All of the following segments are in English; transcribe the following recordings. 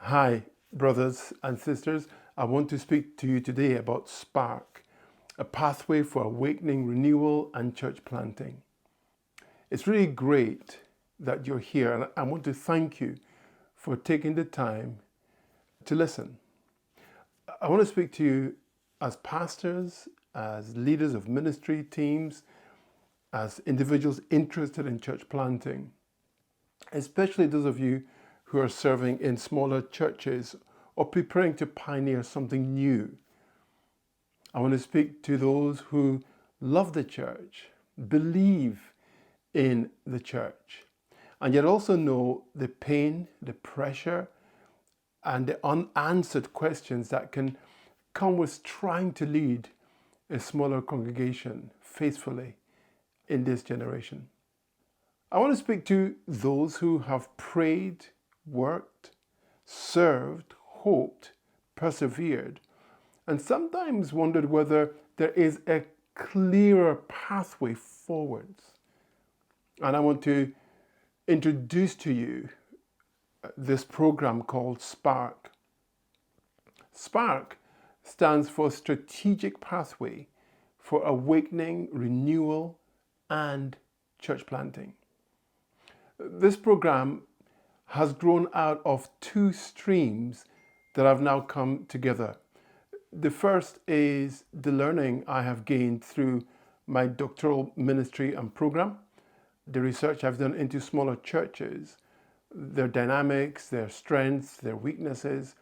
Hi, brothers and sisters. I want to speak to you today about Sparc, a pathway for awakening, renewal, and church planting. It's really great that you're here, and I want to thank you for taking the time to listen. I want to speak to you as pastors, as leaders of ministry teams, as individuals interested in church planting, especially those of you who are serving in smaller churches or preparing to pioneer something new. I want to speak to those who love the church, believe in the church, and yet also know the pain, the pressure, and the unanswered questions that can come with trying to lead a smaller congregation faithfully in this generation. I want to speak to those who have prayed, worked, served, hoped, persevered, and sometimes wondered whether there is a clearer pathway forwards. And I want to introduce to you this program called Sparc. Sparc stands for Strategic Pathway for Awakening, Renewal, and Church Planting. This program has grown out of two streams that have now come together. The first is the learning I have gained through my doctoral ministry and program, the research I've done into smaller churches, their dynamics, their strengths, their weaknesses,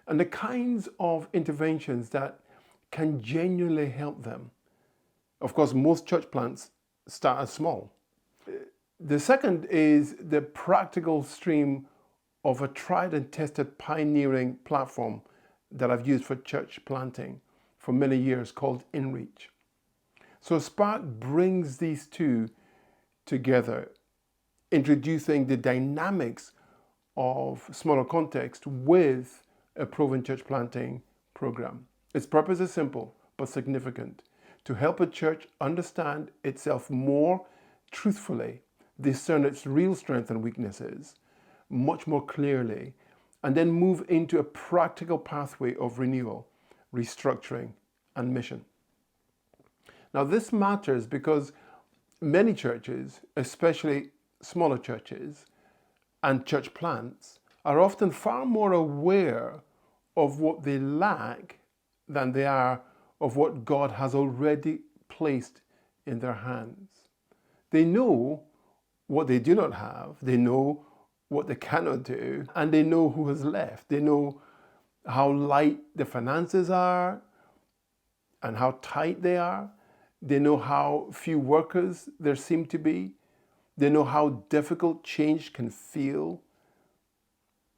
and the kinds of interventions that can genuinely help them. Of course, most church plants start as small. The second is the practical stream of a tried and tested pioneering platform that I've used for church planting for many years called InReach. So Sparc brings these two together, introducing the dynamics of smaller context with a proven church planting program. Its purpose is simple but significant: to help a church understand itself more truthfully, discern its real strengths and weaknesses much more clearly, and then move into a practical pathway of renewal, restructuring, and mission. Now, this matters because many churches, especially smaller churches and church plants, are often far more aware of what they lack than they are of what God has already placed in their hands. They know what they do not have, they know what they cannot do, and they know who has left. They know how light the finances are and how tight they are. They know how few workers there seem to be. They know how difficult change can feel.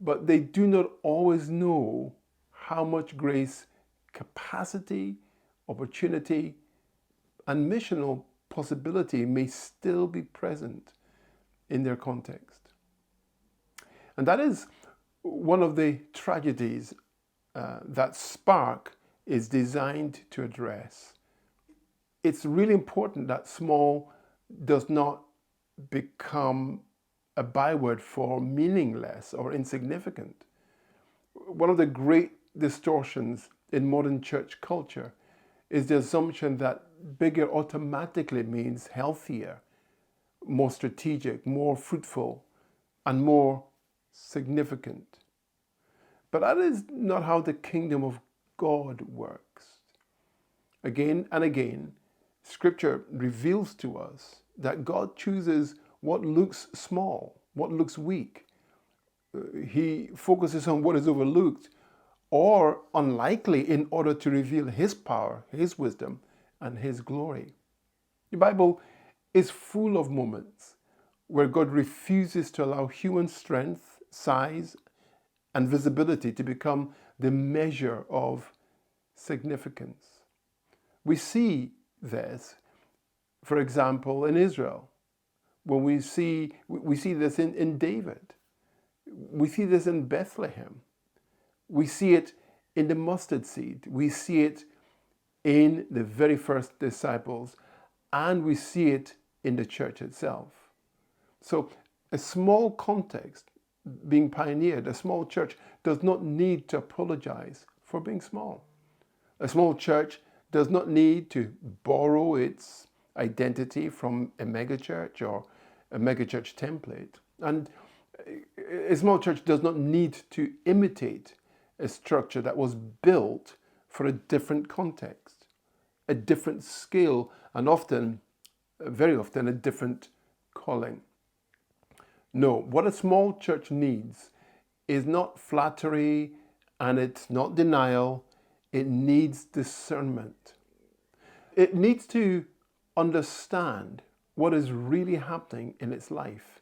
But they do not always know how much grace, capacity, opportunity, and missional possibility may still be present in their context. And that is one of the tragedies that Sparc is designed to address. It's really important that small does not become a byword for meaningless or insignificant. One of the great distortions in modern church culture is the assumption that bigger automatically means healthier, more strategic, more fruitful, and more significant. But that is not how the kingdom of God works. Again and again, Scripture reveals to us that God chooses what looks small, what looks weak. He focuses on what is overlooked or unlikely in order to reveal His power, His wisdom, and His glory. The Bible is full of moments where God refuses to allow human strength, size, and visibility to become the measure of significance. We see this, for example, in Israel, when we see this in David. We see this in Bethlehem. We see it in the mustard seed. We see it in the very first disciples, and we see it in the church itself. So a small context being pioneered. A small church does not need to apologize for being small. A small church does not need to borrow its identity from a megachurch or a megachurch template. And a small church does not need to imitate a structure that was built for a different context, a different scale, and often, very often, a different calling. No, what a small church needs is not flattery and it's not denial. It needs discernment. It needs to understand what is really happening in its life.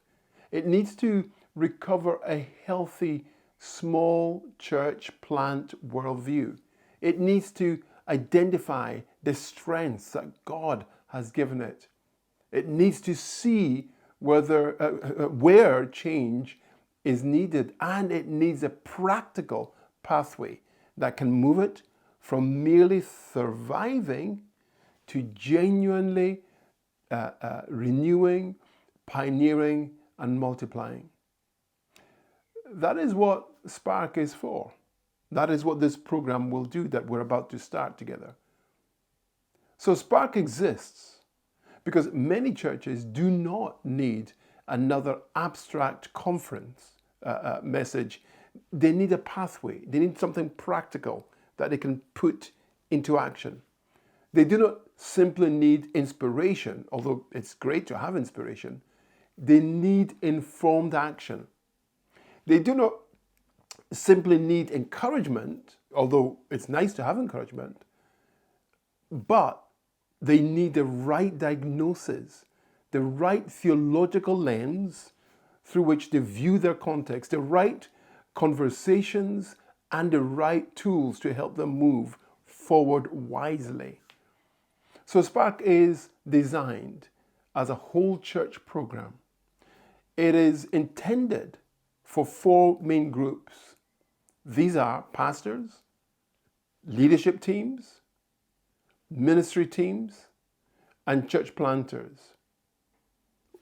It needs to recover a healthy, small church plant worldview. It needs to identify the strengths that God has given it. It needs to see where change is needed, and it needs a practical pathway that can move it from merely surviving to genuinely renewing, pioneering, and multiplying. That is what Sparc is for. That is what this program will do that we're about to start together. So Sparc exists because many churches do not need another abstract conference message. They need a pathway. They need something practical that they can put into action. They do not simply need inspiration, although it's great to have inspiration. They need informed action. They do not simply need encouragement, although it's nice to have encouragement, but they need the right diagnosis, the right theological lens through which they view their context, the right conversations, and the right tools to help them move forward wisely. So Sparc is designed as a whole church program. It is intended for 4 main groups. These are pastors, leadership teams, ministry teams, and church planters.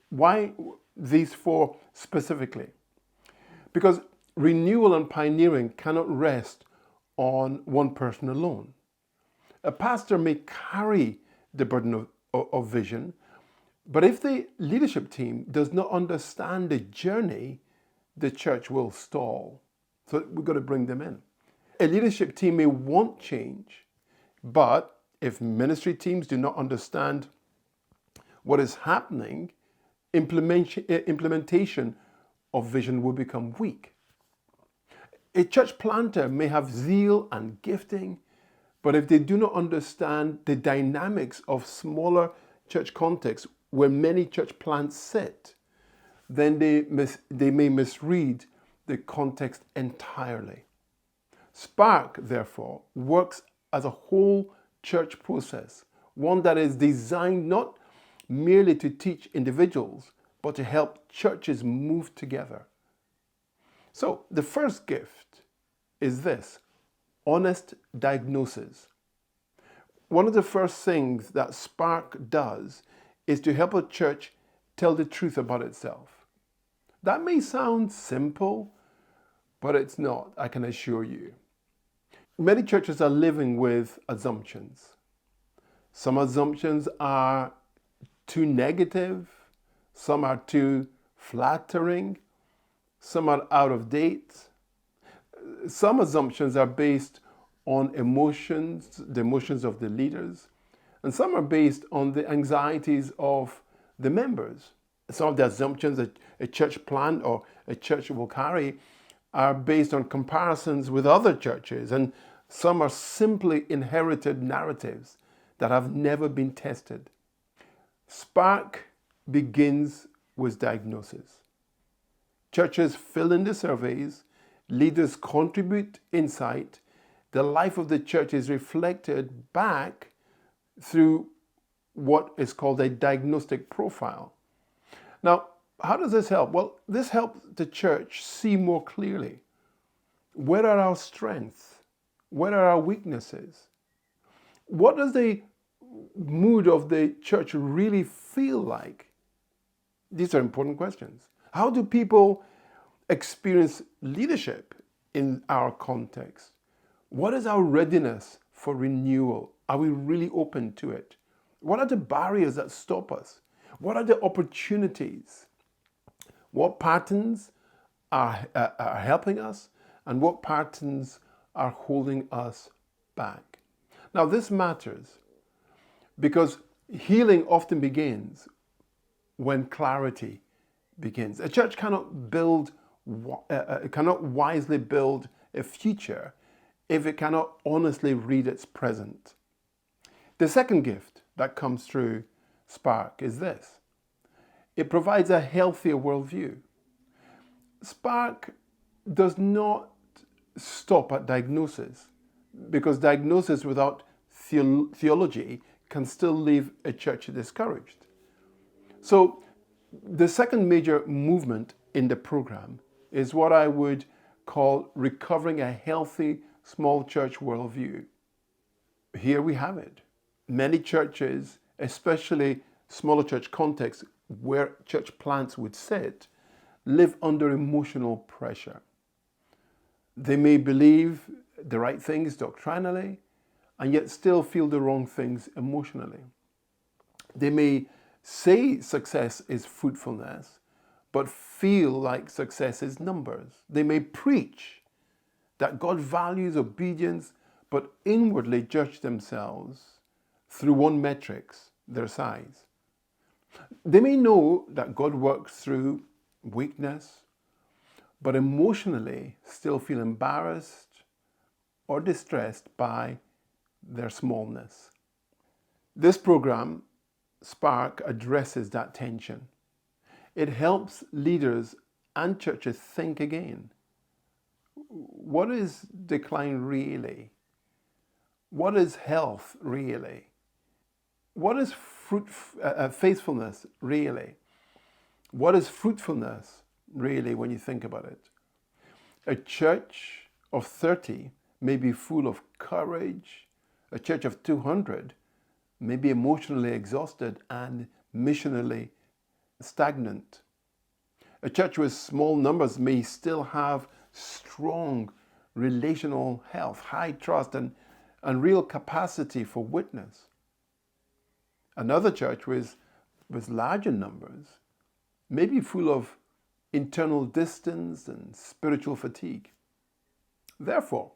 Why these 4 specifically? Because renewal and pioneering cannot rest on one person alone. A pastor may carry the burden of vision, but if the leadership team does not understand the journey, the church will stall. So we've got to bring them in. A leadership team may want change, but if ministry teams do not understand what is happening, implementation of vision will become weak. A church planter may have zeal and gifting, but if they do not understand the dynamics of smaller church contexts where many church plants sit, then they may misread the context entirely. Sparc, therefore, works as a whole church process, one that is designed not merely to teach individuals, but to help churches move together. So the first gift is this: honest diagnosis. One of the first things that Sparc does is to help a church tell the truth about itself. That may sound simple, but it's not, I can assure you. Many churches are living with assumptions. Some assumptions are too negative, some are too flattering, some are out of date. Some assumptions are based on emotions, the emotions of the leaders, and some are based on the anxieties of the members. Some of the assumptions that a church plant or a church will carry are based on comparisons with other churches, and some are simply inherited narratives that have never been tested. Sparc begins with diagnosis. Churches fill in the surveys, leaders contribute insight, the life of the church is reflected back through what is called a diagnostic profile. Now, how does this help? Well, this helps the church see more clearly. Where are our strengths? Where are our weaknesses? What does the mood of the church really feel like? These are important questions. How do people experience leadership in our context? What is our readiness for renewal? Are we really open to it? What are the barriers that stop us? What are the opportunities? What patterns are helping us, and what patterns are holding us back? Now, this matters because healing often begins when clarity begins. A church cannot wisely build a future if it cannot honestly read its present. The second gift that comes through Sparc is this: it provides a healthier worldview. Sparc does not stop at diagnosis, because diagnosis without theology can still leave a church discouraged. So the second major movement in the program is what I would call recovering a healthy small church worldview. Here we have it. Many churches, especially smaller church contexts where church plants would sit, live under emotional pressure. They may believe the right things doctrinally and yet still feel the wrong things emotionally. They may say success is fruitfulness, but feel like success is numbers. They may preach that God values obedience, but inwardly judge themselves through one metrics, their size. They may know that God works through weakness, but emotionally still feel embarrassed or distressed by their smallness. This program, Sparc, addresses that tension. It helps leaders and churches think again. What is decline really? What is health really? What is faithfulness really? What is fruitfulness really when you think about it? A church of 30 may be full of courage. A church of 200 may be emotionally exhausted and missionally stagnant. A church with small numbers may still have strong relational health, high trust, and real capacity for witness. Another church with larger numbers may be full of internal distance and spiritual fatigue. Therefore,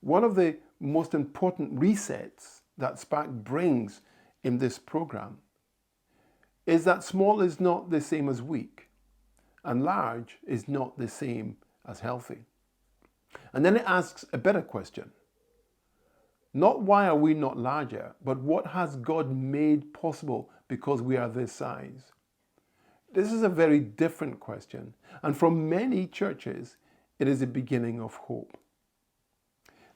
one of the most important resets that Sparc brings in this program is that small is not the same as weak, and large is not the same as healthy. And then it asks a better question. Not why are we not larger, but what has God made possible because we are this size? This is a very different question, and for many churches, it is the beginning of hope.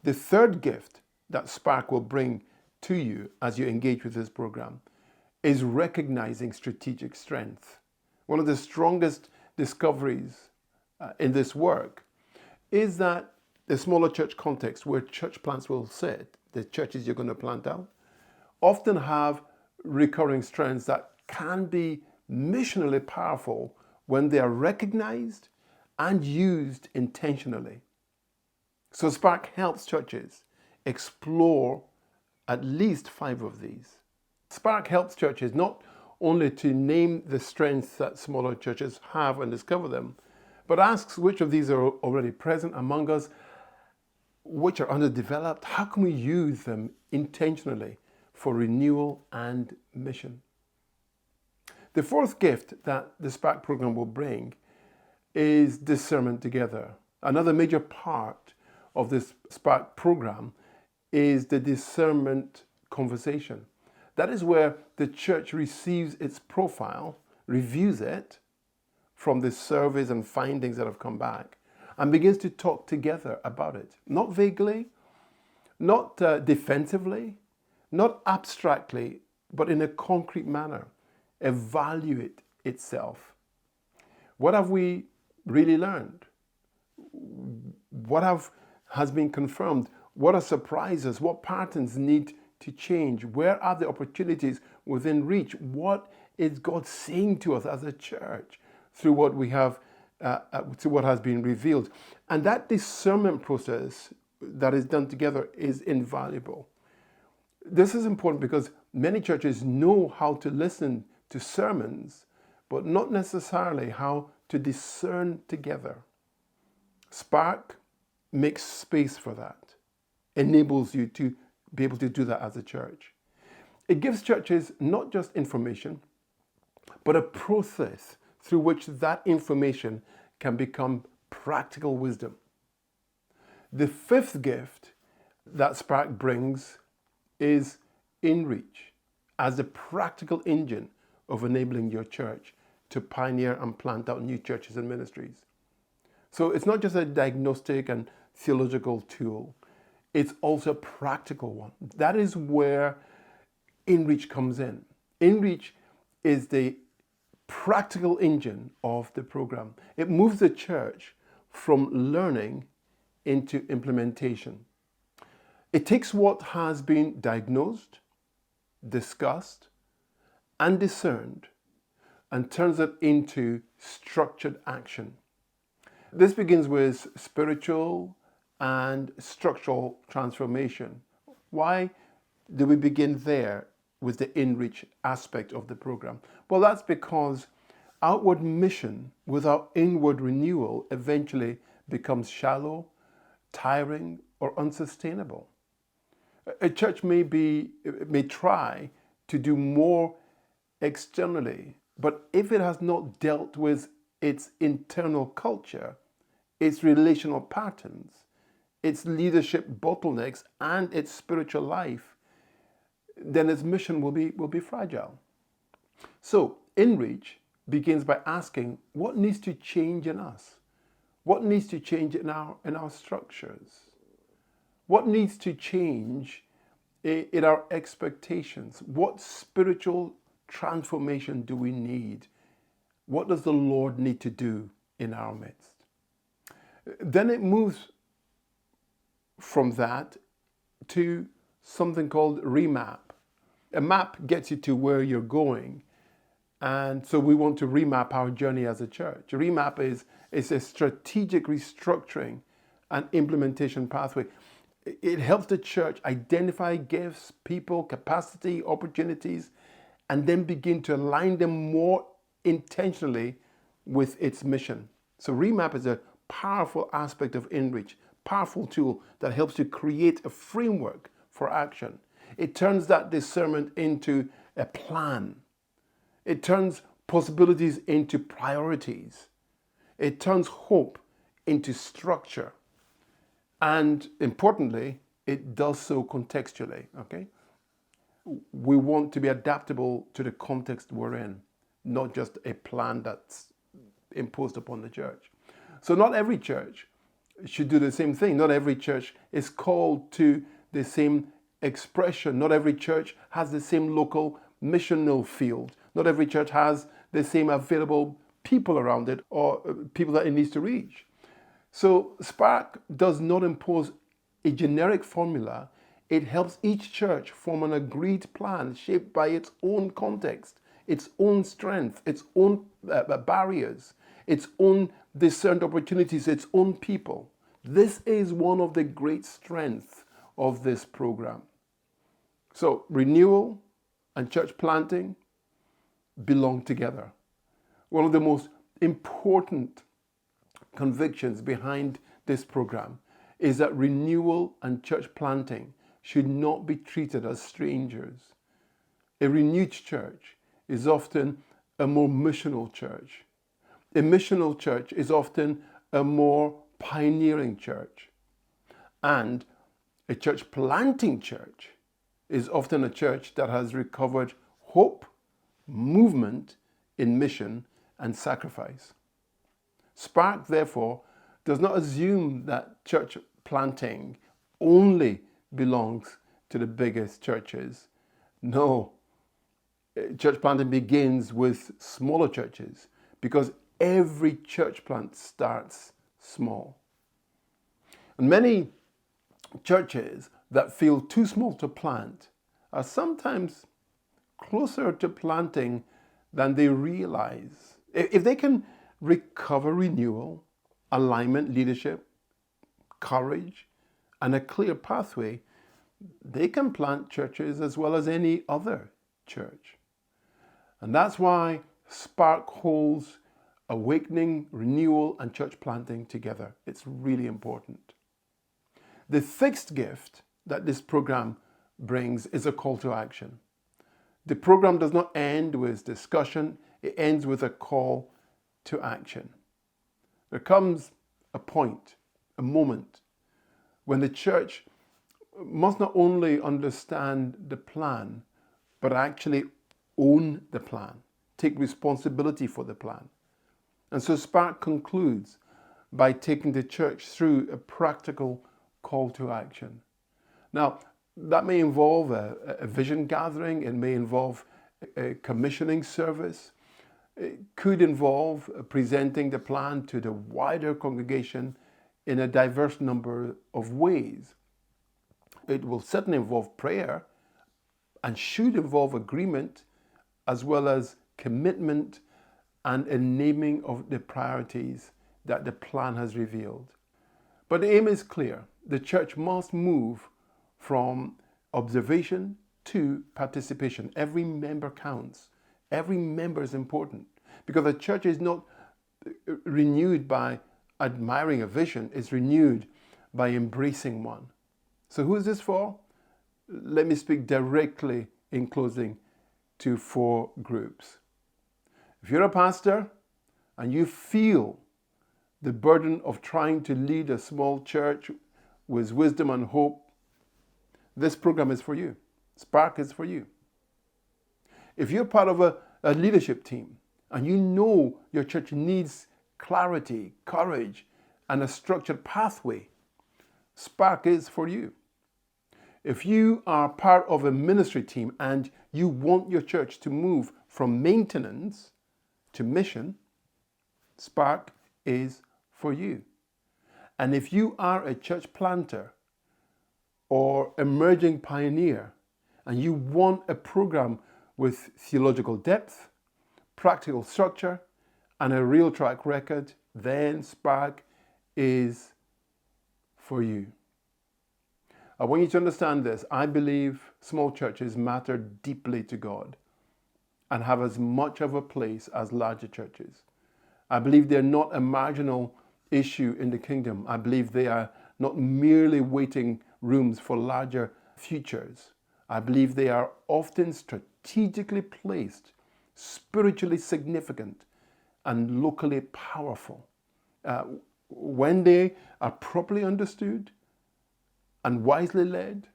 The third gift that Sparc will bring to you as you engage with this program is recognizing strategic strength. One of the strongest discoveries in this work is that the smaller church context where church plants will sit, the churches you're going to plant out, often have recurring strengths that can be missionally powerful when they are recognized and used intentionally. So Sparc helps churches explore at least 5 of these. Sparc helps churches not only to name the strengths that smaller churches have and discover them, but asks which of these are already present among us, which are underdeveloped, how can we use them intentionally for renewal and mission? The fourth gift that the Sparc program will bring is discernment together. Another major part of this Sparc program is the discernment conversation. That is where the church receives its profile, reviews it from the surveys and findings that have come back, and begins to talk together about it. Not vaguely, not defensively, not abstractly, but in a concrete manner. Evaluate itself. What have we really learned? What has been confirmed? What are surprises? What patterns need to change? Where are the opportunities within reach? What is God saying to us as a church through what we have to what has been revealed. And that discernment process that is done together is invaluable. This is important because many churches know how to listen to sermons, but not necessarily how to discern together. Sparc makes space for that, enables you to be able to do that as a church. It gives churches not just information, but a process through which that information can become practical wisdom. The fifth gift that Sparc brings is InReach as the practical engine of enabling your church to pioneer and plant out new churches and ministries. So it's not just a diagnostic and theological tool, it's also a practical one. That is where InReach comes in. InReach is the practical engine of the program. It moves the church from learning into implementation. It takes what has been diagnosed, discussed, and discerned and turns it into structured action. This begins with spiritual and structural transformation. Why do we begin there with the InReach aspect of the program? Well, that's because outward mission without inward renewal eventually becomes shallow, tiring, or unsustainable. A church may try to do more externally, but if it has not dealt with its internal culture, its relational patterns, its leadership bottlenecks, and its spiritual life, then its mission will be fragile. So, InReach begins by asking what needs to change in us? What needs to change in our structures? What needs to change in our expectations? What spiritual transformation do we need? What does the Lord need to do in our midst? Then it moves from that to something called remap. A map gets you to where you're going. And so we want to remap our journey as a church. Remap is a strategic restructuring and implementation pathway. It helps the church identify gifts, people, capacity, opportunities, and then begin to align them more intentionally with its mission. So remap is a powerful aspect of InReach, powerful tool that helps to create a framework for action. It turns that discernment into a plan. It turns possibilities into priorities. It turns hope into structure. And importantly, it does so contextually, okay? We want to be adaptable to the context we're in, not just a plan that's imposed upon the church. So not every church should do the same thing. Not every church is called to the same expression. Not every church has the same local missional field. Not every church has the same available people around it or people that it needs to reach. So Sparc does not impose a generic formula. It helps each church form an agreed plan shaped by its own context, its own strength, its own barriers, its own discerned opportunities, its own people. This is one of the great strengths of this program. So renewal and church planting belong together. One of the most important convictions behind this program is that renewal and church planting should not be treated as strangers. A renewed church is often a more missional church. A missional church is often a more pioneering church. And a church planting church is often a church that has recovered hope, movement in mission, and sacrifice. Sparc, therefore, does not assume that church planting only belongs to the biggest churches. No, church planting begins with smaller churches because every church plant starts small. And many churches that feel too small to plant are sometimes closer to planting than they realize. If they can recover renewal, alignment, leadership, courage, and a clear pathway, they can plant churches as well as any other church. And that's why Sparc holds awakening, renewal, and church planting together. It's really important. The sixth gift that this program brings is a call to action. The program does not end with discussion, it ends with a call to action. There comes a point, a moment, when the church must not only understand the plan, but actually own the plan, take responsibility for the plan. And so Sparc concludes by taking the church through a practical call to action. Now, that may involve a vision gathering, it may involve a commissioning service, it could involve presenting the plan to the wider congregation in a diverse number of ways. It will certainly involve prayer and should involve agreement as well as commitment and a naming of the priorities that the plan has revealed. But the aim is clear. The church must move from observation to participation. Every member counts. Every member is important because the church is not renewed by admiring a vision, it's renewed by embracing one. So who is this for? Let me speak directly in closing to 4 groups. If you're a pastor and you feel the burden of trying to lead a small church with wisdom and hope, this program is for you. Sparc is for you. If you're part of a leadership team and you know your church needs clarity, courage, and a structured pathway, Sparc is for you. If you are part of a ministry team and you want your church to move from maintenance to mission, Sparc is for you. And if you are a church planter or emerging pioneer and you want a program with theological depth, practical structure, and a real track record, then Sparc is for you. I want you to understand this. I believe small churches matter deeply to God and have as much of a place as larger churches. I believe they're not a marginal issue in the kingdom. I believe they are not merely waiting rooms for larger futures. I believe they are often strategically placed, spiritually significant, and locally powerful. When they are properly understood and wisely led,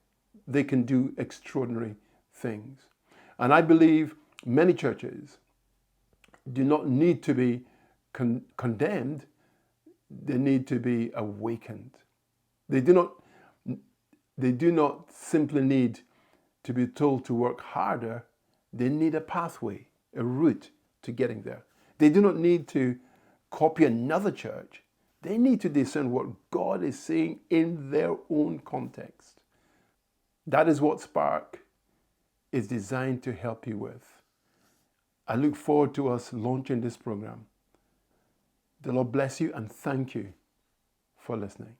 they can do extraordinary things. And I believe many churches do not need to be condemned, they need to be awakened. They do not simply need to be told to work harder, they need a pathway, a route to getting there. They do not need to copy another church. They need to discern what God is saying in their own context. That is what Sparc is designed to help you with. I look forward to us launching this program. The Lord bless you and thank you for listening.